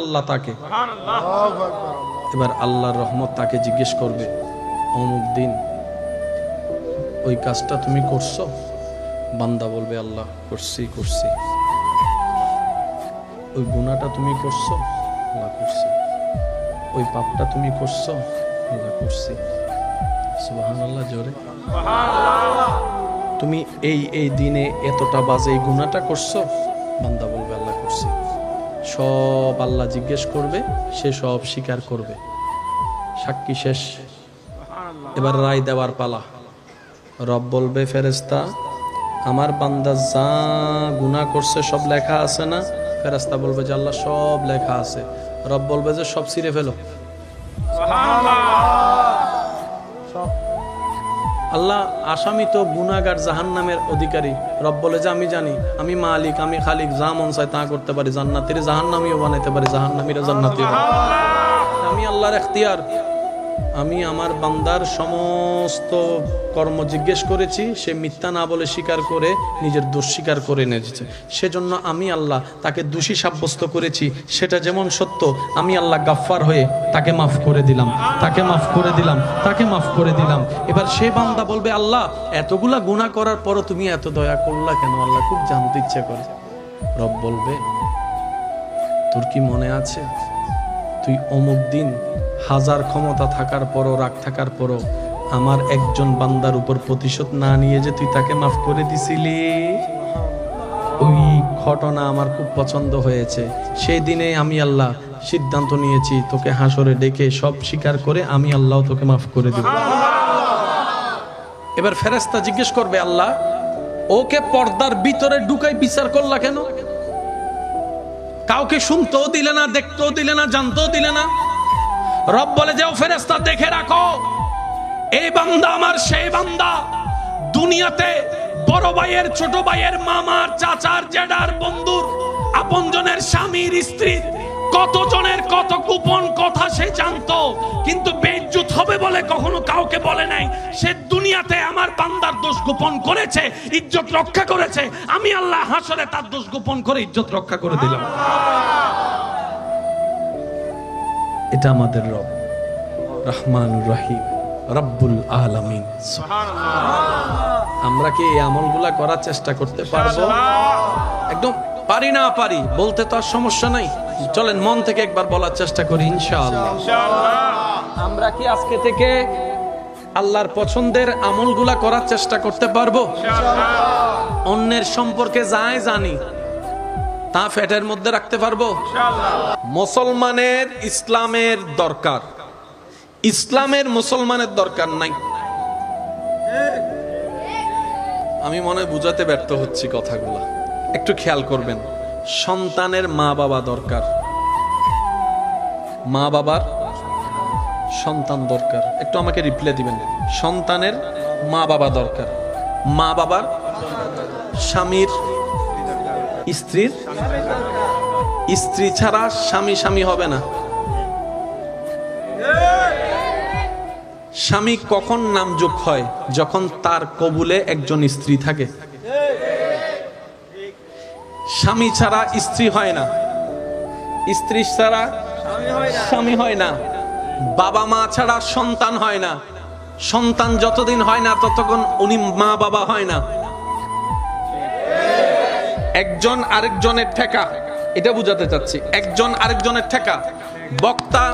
আল্লাহ তাকে। এবার আল্লাহর রহমত তাকে জিজ্ঞেস করবে, অমুক দিন ওই কাজটা তুমি করছো? বান্দা বলবে, আল্লাহ করছি। ওই গুনাহটা তুমি করছো? আল্লাহ করছি। ওই পাপটা তুমি করছো? আল্লাহ করছি। সুবহানাল্লাহ, জোরে। তুমি এই দিনে এতটা বাজে এই গুনাহটা করছো? বান্দা বলবে, আল্লাহ করছি। সব আল্লাহ জিজ্ঞেস করবে, সে সব স্বীকার করবে। সাক্ষী শেষ, এবার রায় দেওয়ার পালা। রব বলবে, ফেরেশতা আমার বান্দা যা গুনাহ করছে সব লেখা আছে না? ফেরেশতা বলবে যে আল্লাহ সব লেখা আছে। রব বলবে যে সব ছিঁড়ে ফেলো। আল্লাহ আসামি তো গুনাহগার, জাহান্নামের অধিকারী। রব বলে যে আমি জানি, আমি মালিক, আমি খালিক, যা মন চায় তা করতে পারি। জান্নাতীর জাহান্নামীও বানাইতে পারি, জাহান্নামীরা জান্নাতীও। আমি আল্লাহর এখতিয়ার। আমি আমার বান্দার সমস্ত কর্ম জিজ্ঞেস করেছি, সে মিথ্যা না বলে স্বীকার করে নিজের দোষ স্বীকার করে নিয়েছে। সেজন্য আমি আল্লাহ তাকে দোষী সাব্যস্ত করেছি। সেটা যেমন সত্য, আমি আল্লাহ গাফফার হয়ে তাকে মাফ করে দিলাম, তাকে মাফ করে দিলাম, তাকে মাফ করে দিলাম। এবার সে বান্দা বলবে, আল্লাহ এতগুলা গুনাহ করার পরও তুমি এত দয়া করলা কেন? আল্লাহ খুব জানতে ইচ্ছা করে। রব বলবে, তোর কি মনে আছে তুই অমুক দিন হাজার ক্ষমতা থাকার পরও, রাগ থাকার পরও আমার একজন বান্দার উপর প্রতিশোধ না নিয়ে যে তুই তাকে মাফ করে দিছিলি? ওই ঘটনা আমার খুব পছন্দ হয়েছে। সেই দিনে আমি আল্লাহ সিদ্ধান্ত নিয়েছি তোকে হাসরে ডেকে সব স্বীকার করে আমি আল্লাহ তোকে মাফ করে দেব। এবার ফেরেশতা জিজ্ঞেস করবে, আল্লাহ ওকে পর্দার ভিতরে ঢুকাই বিচার করলা কেন? কাউকে শুনতেও দিলে না, দেখতেও দিলে না, জানতেও দিলে না। রব বলে যে, ও ফেরেশতা দেখে রাখো, এই বান্দা আমার সেই বান্দা। দুনিয়াতে বড় ভাইয়ের, ছোট ভাইয়ের, মামার, চাচার, জেডার, বন্ধুর, আপনজনের, স্বামীর, স্ত্রীর কত জনের কত গোপন কথা সে জানতো, কিন্তু বেইজ্জত হবে বলে কখনো কাউকে বলে নাই। সে দুনিয়াতে আমার বান্দার দোষ গোপন করেছে, ইজ্জত রক্ষা করেছে। আমি আল্লাহ হাসরে তার দোষ গোপন করে ইজ্জত রক্ষা করে দিলাম। এটা আমাদের রব, রহমানুর রহিম, রব্বুল আলামিন। আমরা কি এই আমলগুলা করার চেষ্টা করতে পারবো? একদম পারি না পারি বলতে তো আর সমস্যা নাই। চলেন মন থেকে একবার বলার চেষ্টা করি, ইনশাআল্লাহ। আমরা কি আজকে থেকে আল্লাহর পছন্দের আমলগুলা করার চেষ্টা করতে পারবো? অন্যের সম্পর্কে যাই জানি তা পেটের মধ্যে রাখতে পারবো? মুসলমানের ইসলামের দরকার, ইসলামের মুসলমানের দরকার নাই। আমি মনে হয় বুঝাতে ব্যর্থ হচ্ছি কথাগুলা, একটু খেয়াল করবেন। সন্তানের মা বাবা দরকার, মা বাবার সন্তান দরকার। একটু আমাকে রিপ্লাই দিবেন। সন্তানের মা বাবা দরকার, মা বাবার স্বামীর স্ত্রীর, স্ত্রী ছাড়া স্বামী স্বামী হবে না। স্বামী কখন নামযোগ হয়? যখন তার কবুলে একজন স্ত্রী থাকে। স্বামী ছাড়া স্ত্রী হয় না, স্ত্রী ছাড়া স্বামী হয় না, বাবা মা ছাড়া সন্তান হয় না। সন্তান যতদিন হয় না ততক্ষণ উনি মা বাবা হয় না। একজন আরেকজনের ঠেকা, এটা বুঝাতে চাচ্ছি। একজন আরেকজনের ঠেকা। বক্তা